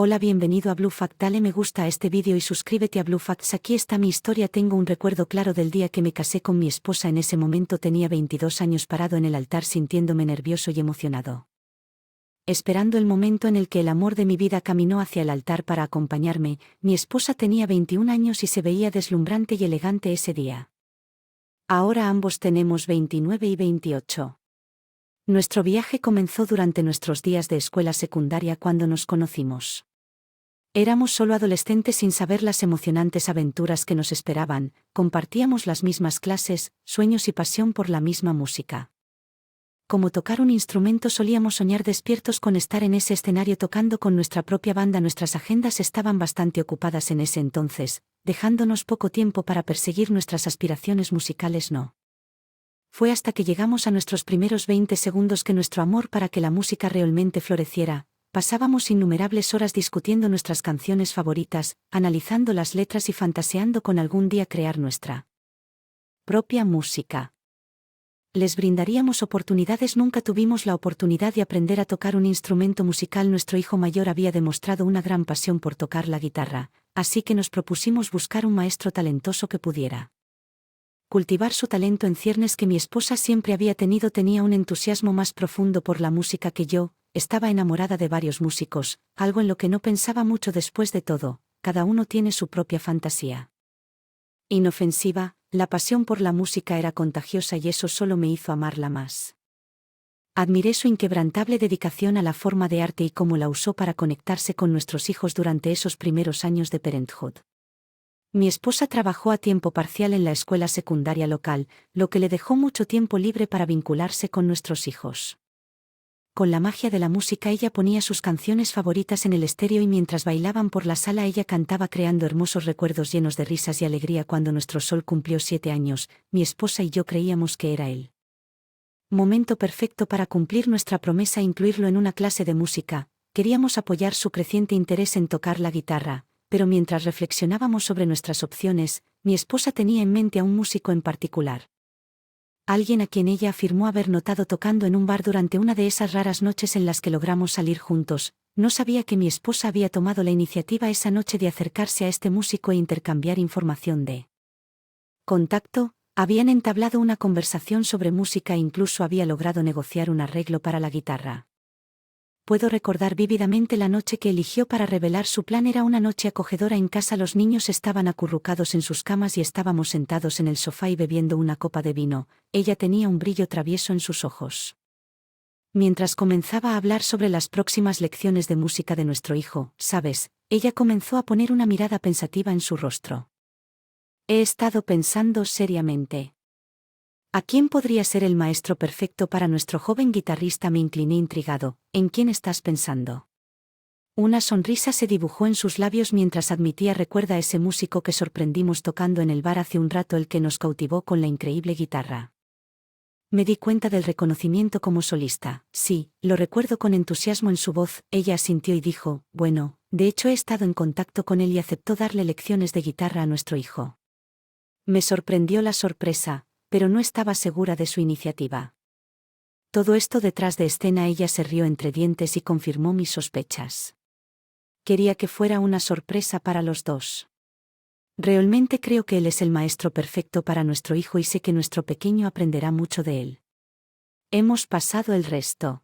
Hola, bienvenido a Blue Fact. Dale me gusta a este vídeo y suscríbete a Blue Facts. Aquí está mi historia. Tengo un recuerdo claro del día que me casé con mi esposa. En ese momento tenía 22 años, parado en el altar sintiéndome nervioso y emocionado, esperando el momento en el que el amor de mi vida caminó hacia el altar para acompañarme. Mi esposa tenía 21 años y se veía deslumbrante y elegante ese día. Ahora ambos tenemos 29 y 28. Nuestro viaje comenzó durante nuestros días de escuela secundaria cuando nos conocimos. Éramos solo adolescentes sin saber las emocionantes aventuras que nos esperaban. Compartíamos las mismas clases, sueños y pasión por la misma música. Como tocar un instrumento, solíamos soñar despiertos con estar en ese escenario tocando con nuestra propia banda. Nuestras agendas estaban bastante ocupadas en ese entonces, dejándonos poco tiempo para perseguir nuestras aspiraciones musicales. No fue hasta que llegamos a nuestros primeros 20 segundos que nuestro amor para que la música realmente floreciera. Pasábamos innumerables horas discutiendo nuestras canciones favoritas, analizando las letras y fantaseando con algún día crear nuestra propia música. Les brindaríamos oportunidades. Nunca tuvimos la oportunidad de aprender a tocar un instrumento musical. Nuestro hijo mayor había demostrado una gran pasión por tocar la guitarra, así que nos propusimos buscar un maestro talentoso que pudiera cultivar su talento en ciernes que mi esposa siempre había tenido. Tenía un entusiasmo más profundo por la música que yo. Estaba enamorada de varios músicos, algo en lo que no pensaba mucho. Después de todo, cada uno tiene su propia fantasía inofensiva. La pasión por la música era contagiosa y eso solo me hizo amarla más. Admiré su inquebrantable dedicación a la forma de arte y cómo la usó para conectarse con nuestros hijos durante esos primeros años de parenthood. Mi esposa trabajó a tiempo parcial en la escuela secundaria local, lo que le dejó mucho tiempo libre para vincularse con nuestros hijos. Con la magia de la música, ella ponía sus canciones favoritas en el estéreo y mientras bailaban por la sala ella cantaba, creando hermosos recuerdos llenos de risas y alegría. Cuando nuestro sol cumplió 7 años, mi esposa y yo creíamos que era el momento perfecto para cumplir nuestra promesa e incluirlo en una clase de música. Queríamos apoyar su creciente interés en tocar la guitarra, pero mientras reflexionábamos sobre nuestras opciones, mi esposa tenía en mente a un músico en particular. Alguien a quien ella afirmó haber notado tocando en un bar durante una de esas raras noches en las que logramos salir juntos. No sabía que mi esposa había tomado la iniciativa esa noche de acercarse a este músico e intercambiar información de contacto. Habían entablado una conversación sobre música e incluso había logrado negociar un arreglo para la guitarra. Puedo recordar vívidamente la noche que eligió para revelar su plan. Era una noche acogedora en casa. Los niños estaban acurrucados en sus camas y estábamos sentados en el sofá y bebiendo una copa de vino. Ella tenía un brillo travieso en sus ojos. Mientras comenzaba a hablar sobre las próximas lecciones de música de nuestro hijo, ¿sabes? Ella comenzó a poner una mirada pensativa en su rostro. He estado pensando seriamente. ¿A quién podría ser el maestro perfecto para nuestro joven guitarrista? Me incliné intrigado. ¿En quién estás pensando? Una sonrisa se dibujó en sus labios mientras admitía: recuerda ese músico que sorprendimos tocando en el bar hace un rato, el que nos cautivó con la increíble guitarra. Me di cuenta del reconocimiento como solista. Sí, lo recuerdo. Con entusiasmo en su voz, ella asintió y dijo: bueno, de hecho he estado en contacto con él y aceptó darle lecciones de guitarra a nuestro hijo. Me sorprendió la sorpresa, pero no estaba segura de su iniciativa. Todo esto detrás de escena. Ella se rió entre dientes y confirmó mis sospechas. Quería que fuera una sorpresa para los dos. Realmente creo que él es el maestro perfecto para nuestro hijo y sé que nuestro pequeño aprenderá mucho de él. Hemos pasado el resto.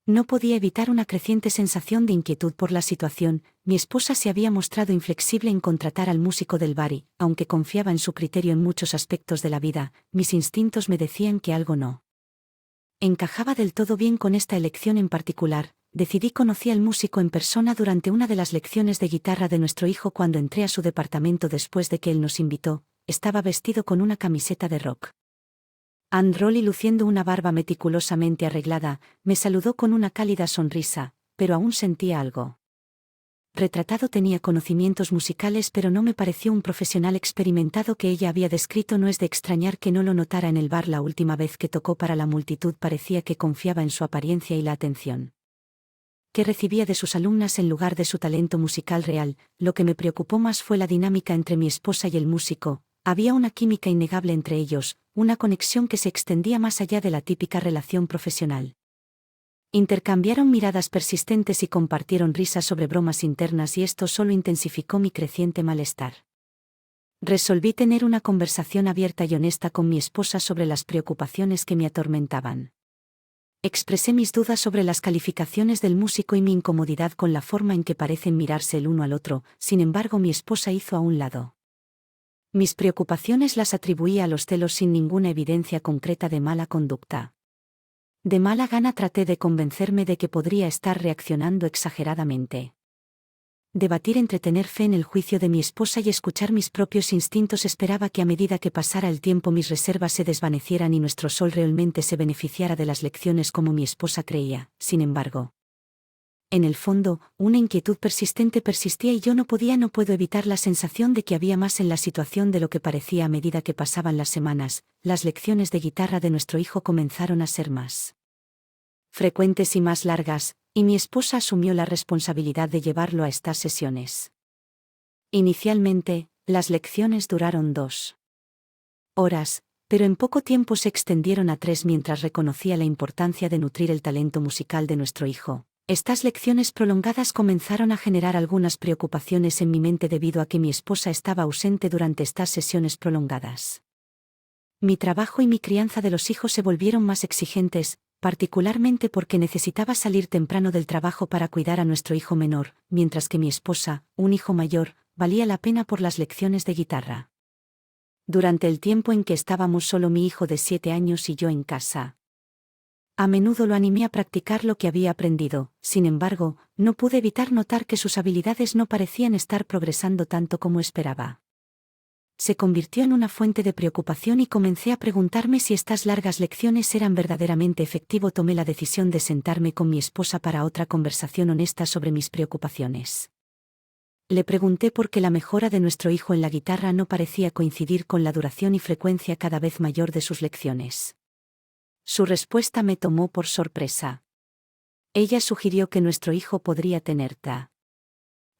No podía evitar una creciente sensación de inquietud por la situación. Mi esposa se había mostrado inflexible en contratar al músico del bar y, aunque confiaba en su criterio en muchos aspectos de la vida, mis instintos me decían que algo no encajaba del todo bien con esta elección en particular. Decidí. Conocí al músico en persona durante una de las lecciones de guitarra de nuestro hijo. Cuando entré a su departamento después de que él nos invitó, estaba vestido con una camiseta de rock and roll y luciendo una barba meticulosamente arreglada. Me saludó con una cálida sonrisa, pero aún sentía algo retratado. Tenía conocimientos musicales, pero no me pareció un profesional experimentado que ella había descrito. No es de extrañar que no lo notara en el bar la última vez que tocó para la multitud. Parecía que confiaba en su apariencia y la atención que recibía de sus alumnas en lugar de su talento musical real. Lo que me preocupó más fue la dinámica entre mi esposa y el músico. Había una química innegable entre ellos, una conexión que se extendía más allá de la típica relación profesional. Intercambiaron miradas persistentes y compartieron risas sobre bromas internas y esto solo intensificó mi creciente malestar. Resolví tener una conversación abierta y honesta con mi esposa sobre las preocupaciones que me atormentaban. Expresé mis dudas sobre las calificaciones del músico y mi incomodidad con la forma en que parecen mirarse el uno al otro, sin embargo mi esposa hizo a un lado. Mis preocupaciones las atribuía a los celos sin ninguna evidencia concreta de mala conducta. De mala gana traté de convencerme de que podría estar reaccionando exageradamente. Debatir entre tener fe en el juicio de mi esposa y escuchar mis propios instintos. Esperaba que a medida que pasara el tiempo mis reservas se desvanecieran y nuestro sol realmente se beneficiara de las lecciones como mi esposa creía. Sin embargo, en el fondo, una inquietud persistente persistía y yo no puedo evitar la sensación de que había más en la situación de lo que parecía a medida que pasaban las semanas. Las lecciones de guitarra de nuestro hijo comenzaron a ser más frecuentes y más largas, y mi esposa asumió la responsabilidad de llevarlo a estas sesiones. Inicialmente, las lecciones duraron 2 horas, pero en poco tiempo se extendieron a 3 mientras reconocía la importancia de nutrir el talento musical de nuestro hijo. Estas lecciones prolongadas comenzaron a generar algunas preocupaciones en mi mente debido a que mi esposa estaba ausente durante estas sesiones prolongadas. Mi trabajo y mi crianza de los hijos se volvieron más exigentes, particularmente porque necesitaba salir temprano del trabajo para cuidar a nuestro hijo menor, mientras que mi esposa, un hijo mayor, valía la pena por las lecciones de guitarra. Durante el tiempo en que estábamos solo mi hijo de 7 años y yo en casa, a menudo lo animé a practicar lo que había aprendido. Sin embargo, no pude evitar notar que sus habilidades no parecían estar progresando tanto como esperaba. Se convirtió en una fuente de preocupación y comencé a preguntarme si estas largas lecciones eran verdaderamente efectivas. Tomé la decisión de sentarme con mi esposa para otra conversación honesta sobre mis preocupaciones. Le pregunté por qué la mejora de nuestro hijo en la guitarra no parecía coincidir con la duración y frecuencia cada vez mayor de sus lecciones. Su respuesta me tomó por sorpresa. Ella sugirió que nuestro hijo podría tener TDA.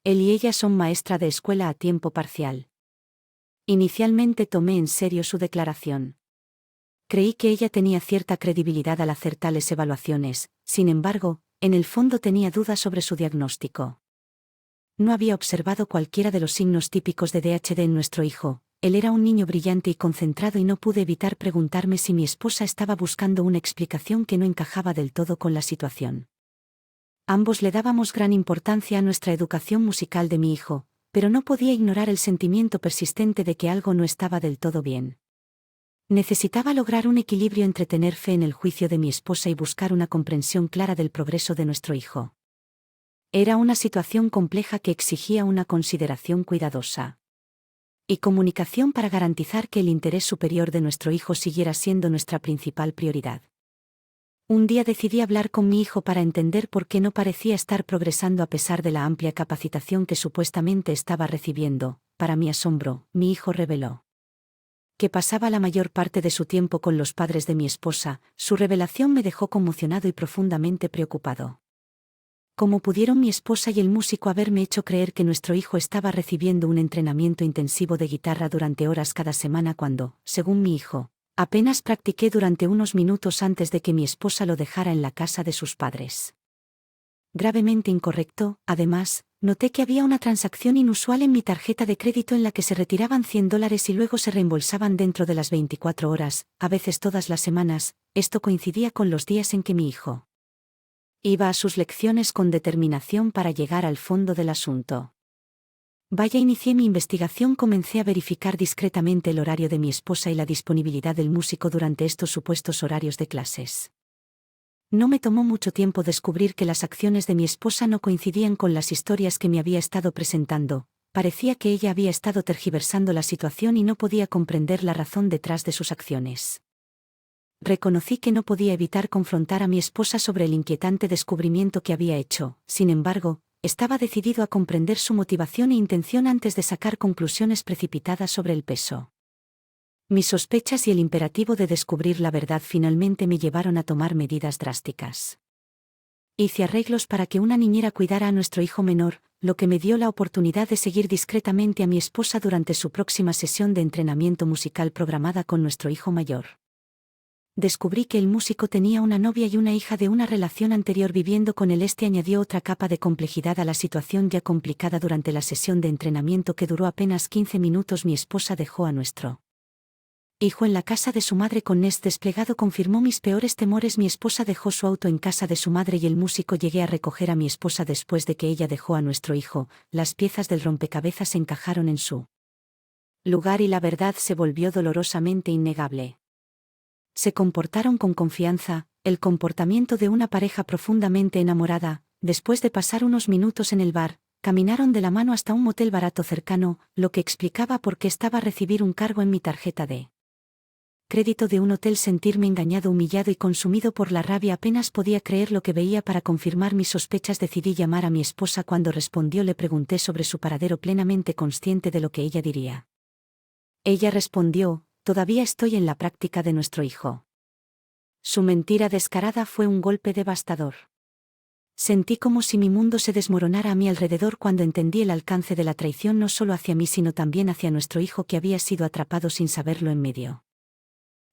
Él y ella son maestra de escuela a tiempo parcial. Inicialmente tomé en serio su declaración. Creí que ella tenía cierta credibilidad al hacer tales evaluaciones, sin embargo, en el fondo tenía dudas sobre su diagnóstico. No había observado cualquiera de los signos típicos de ADHD en nuestro hijo. Él era un niño brillante y concentrado y no pude evitar preguntarme si mi esposa estaba buscando una explicación que no encajaba del todo con la situación. Ambos le dábamos gran importancia a nuestra educación musical de mi hijo, pero no podía ignorar el sentimiento persistente de que algo no estaba del todo bien. Necesitaba lograr un equilibrio entre tener fe en el juicio de mi esposa y buscar una comprensión clara del progreso de nuestro hijo. Era una situación compleja que exigía una consideración cuidadosa y comunicación para garantizar que el interés superior de nuestro hijo siguiera siendo nuestra principal prioridad. Un día decidí hablar con mi hijo para entender por qué no parecía estar progresando a pesar de la amplia capacitación que supuestamente estaba recibiendo. Para mi asombro, mi hijo reveló que pasaba la mayor parte de su tiempo con los padres de mi esposa. Su revelación me dejó conmocionado y profundamente preocupado. ¿Cómo pudieron mi esposa y el músico haberme hecho creer que nuestro hijo estaba recibiendo un entrenamiento intensivo de guitarra durante horas cada semana cuando, según mi hijo, apenas practiqué durante unos minutos antes de que mi esposa lo dejara en la casa de sus padres? Gravemente incorrecto. Además, noté que había una transacción inusual en mi tarjeta de crédito en la que se retiraban $100 y luego se reembolsaban dentro de las 24 horas, a veces todas las semanas. Esto coincidía con los días en que mi hijo iba a sus lecciones con determinación para llegar al fondo del asunto. Inicié mi investigación. Comencé a verificar discretamente el horario de mi esposa y la disponibilidad del músico durante estos supuestos horarios de clases. No me tomó mucho tiempo descubrir que las acciones de mi esposa no coincidían con las historias que me había estado presentando. Parecía que ella había estado tergiversando la situación y no podía comprender la razón detrás de sus acciones. Reconocí que no podía evitar confrontar a mi esposa sobre el inquietante descubrimiento que había hecho. Sin embargo, estaba decidido a comprender su motivación e intención antes de sacar conclusiones precipitadas sobre el peso. Mis sospechas y el imperativo de descubrir la verdad finalmente me llevaron a tomar medidas drásticas. Hice arreglos para que una niñera cuidara a nuestro hijo menor, lo que me dio la oportunidad de seguir discretamente a mi esposa durante su próxima sesión de entrenamiento musical programada con nuestro hijo mayor. Descubrí que el músico tenía una novia y una hija de una relación anterior viviendo con él. Añadió otra capa de complejidad a la situación ya complicada. Durante la sesión de entrenamiento que duró apenas 15 minutos, mi esposa dejó a nuestro hijo en la casa de su madre con Nest desplegado. Confirmó mis peores temores. Mi esposa dejó su auto en casa de su madre y el músico. Llegué a recoger a mi esposa después de que ella dejó a nuestro hijo. Las piezas del rompecabezas se encajaron en su lugar y la verdad se volvió dolorosamente innegable. Se comportaron con confianza, el comportamiento de una pareja profundamente enamorada. Después de pasar unos minutos en el bar, caminaron de la mano hasta un motel barato cercano, lo que explicaba por qué estaba a recibir un cargo en mi tarjeta de crédito de un hotel. Sentirme engañado, humillado y consumido por la rabia. Apenas podía creer lo que veía. Para confirmar mis sospechas decidí llamar a mi esposa. Cuando respondió le pregunté sobre su paradero, plenamente consciente de lo que ella diría. Ella respondió: todavía estoy en la práctica de nuestro hijo. Su mentira descarada fue un golpe devastador. Sentí como si mi mundo se desmoronara a mi alrededor cuando entendí el alcance de la traición, no solo hacia mí sino también hacia nuestro hijo, que había sido atrapado sin saberlo en medio.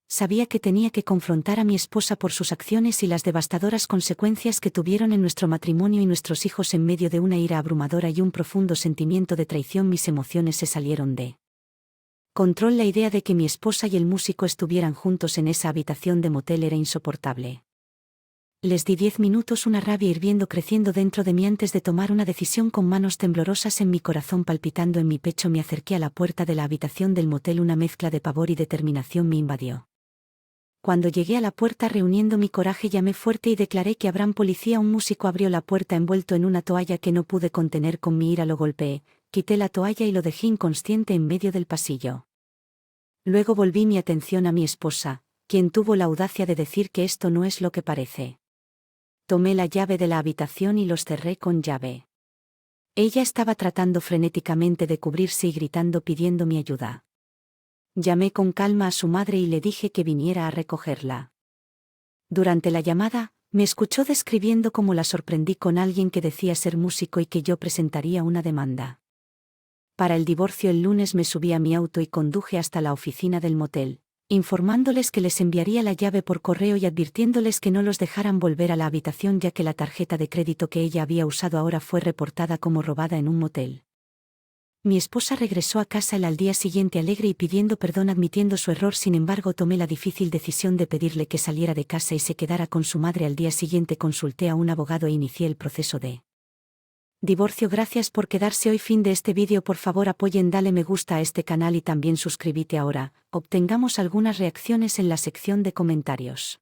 Sabía que tenía que confrontar a mi esposa por sus acciones y las devastadoras consecuencias que tuvieron en nuestro matrimonio y nuestros hijos. En medio de una ira abrumadora y un profundo sentimiento de traición, mis emociones se salieron de control. La idea de que mi esposa y el músico estuvieran juntos en esa habitación de motel era insoportable. Les di 10 minutos, una rabia hirviendo creciendo dentro de mí antes de tomar una decisión. Con manos temblorosas en mi corazón palpitando en mi pecho, me acerqué a la puerta de la habitación del motel. Una mezcla de pavor y determinación me invadió. Cuando llegué a la puerta, reuniendo mi coraje, llamé fuerte y declaré que habrán policía. Un músico abrió la puerta envuelto en una toalla que no pude contener. Con mi ira lo golpeé, quité la toalla y lo dejé inconsciente en medio del pasillo. Luego volví mi atención a mi esposa, quien tuvo la audacia de decir que esto no es lo que parece. Tomé la llave de la habitación y los cerré con llave. Ella estaba tratando frenéticamente de cubrirse y gritando pidiendo mi ayuda. Llamé con calma a su madre y le dije que viniera a recogerla. Durante la llamada, me escuchó describiendo cómo la sorprendí con alguien que decía ser músico y que yo presentaría una demanda para el divorcio. El lunes me subí a mi auto y conduje hasta la oficina del motel, informándoles que les enviaría la llave por correo y advirtiéndoles que no los dejaran volver a la habitación, ya que la tarjeta de crédito que ella había usado ahora fue reportada como robada en un motel. Mi esposa regresó a casa al día siguiente alegre y pidiendo perdón, admitiendo su error. Sin embargo, tomé la difícil decisión de pedirle que saliera de casa y se quedara con su madre. Al día siguiente consulté a un abogado e inicié el proceso de divorcio. Gracias por quedarse hoy. Fin de este vídeo. Por favor apoyen, dale me gusta a este canal y también suscríbete ahora. Obtengamos algunas reacciones en la sección de comentarios.